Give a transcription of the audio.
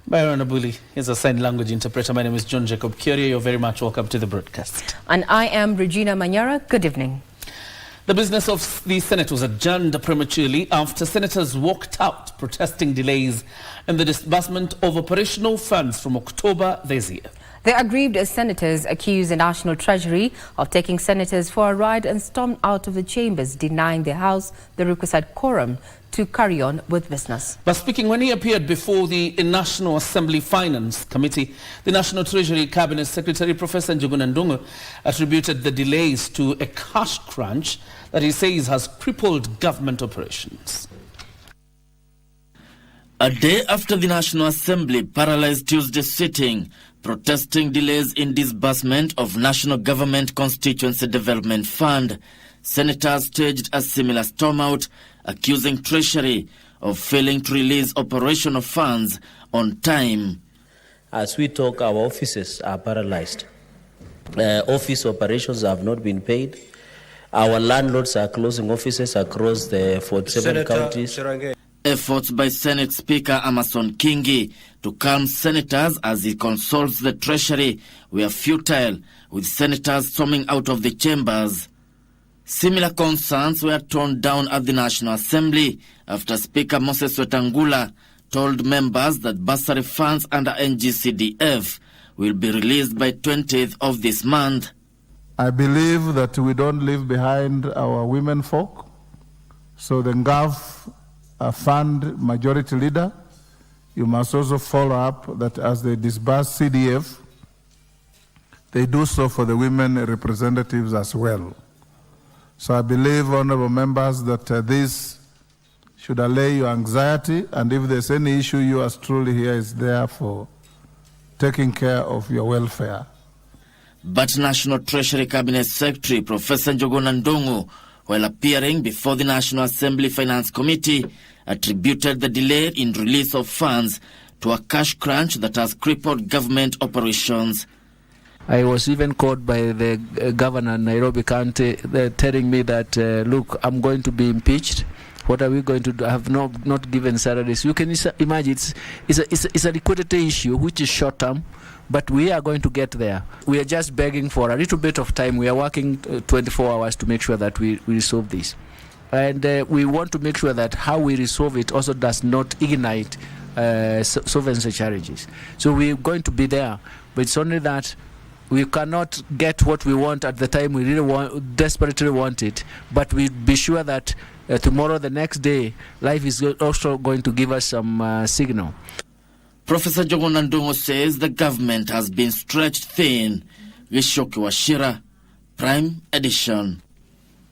Byron Abuli is a sign language interpreter. My name is John Jacob Curie. You're very much welcome to the broadcast. And I am Regina Manyara. Good evening. The business of the Senate was adjourned prematurely after senators walked out protesting delays in the disbursement of operational funds from October this year. The aggrieved senators accused the National Treasury of taking senators for a ride and stormed out of the chambers, denying the House the requisite quorum to carry on with business. But speaking when he appeared before the National Assembly Finance Committee, the National Treasury Cabinet Secretary, Prof. Njuguna Ndungu, attributed the delays to a cash crunch that he says has crippled government operations. A day after the National Assembly paralyzed Tuesday's sitting, protesting delays in disbursement of National Government Constituency Development Fund, senators staged a similar stormout, accusing Treasury of failing to release operational funds on time. As we talk, our offices are paralyzed. Office operations have not been paid. Our landlords are closing offices across the 47 counties. Efforts by Senate Speaker Amason Kingi to calm senators as he consults the Treasury were futile, with senators storming out of the chambers. Similar concerns were toned down at the National Assembly after Speaker Moses Wetangula told members that bursary funds under CDF will be released by 20th of this month. I believe that we don't leave behind our women folk, so the NGAF fund majority leader, you must also follow up that as they disburse CDF, they do so for the women representatives as well. So I believe, honorable members, that this should allay your anxiety, and if there's any issue, yours truly here is there for taking care of your welfare. But National Treasury Cabinet Secretary Professor Njuguna Ndungu, while appearing before the National Assembly Finance Committee, attributed the delay in release of funds to a cash crunch that has crippled government operations. I was even called by the governor of Nairobi County telling me that, look, I'm going to be impeached. What are we going to do? I have not given salaries. You can imagine it's a liquidity issue which is short term, but we are going to get there. We are just begging for a little bit of time. We are working 24 hours to make sure that we resolve this. And we want to make sure that how we resolve it also does not ignite solvency charges. So we're going to be there, but it's only that we cannot get what we want at the time we really desperately want it, but we be sure that tomorrow, the next day, life is also going to give us some signal. Professor Njuguna Ndungu says the government has been stretched thin. Gishoki Washira, Prime Edition.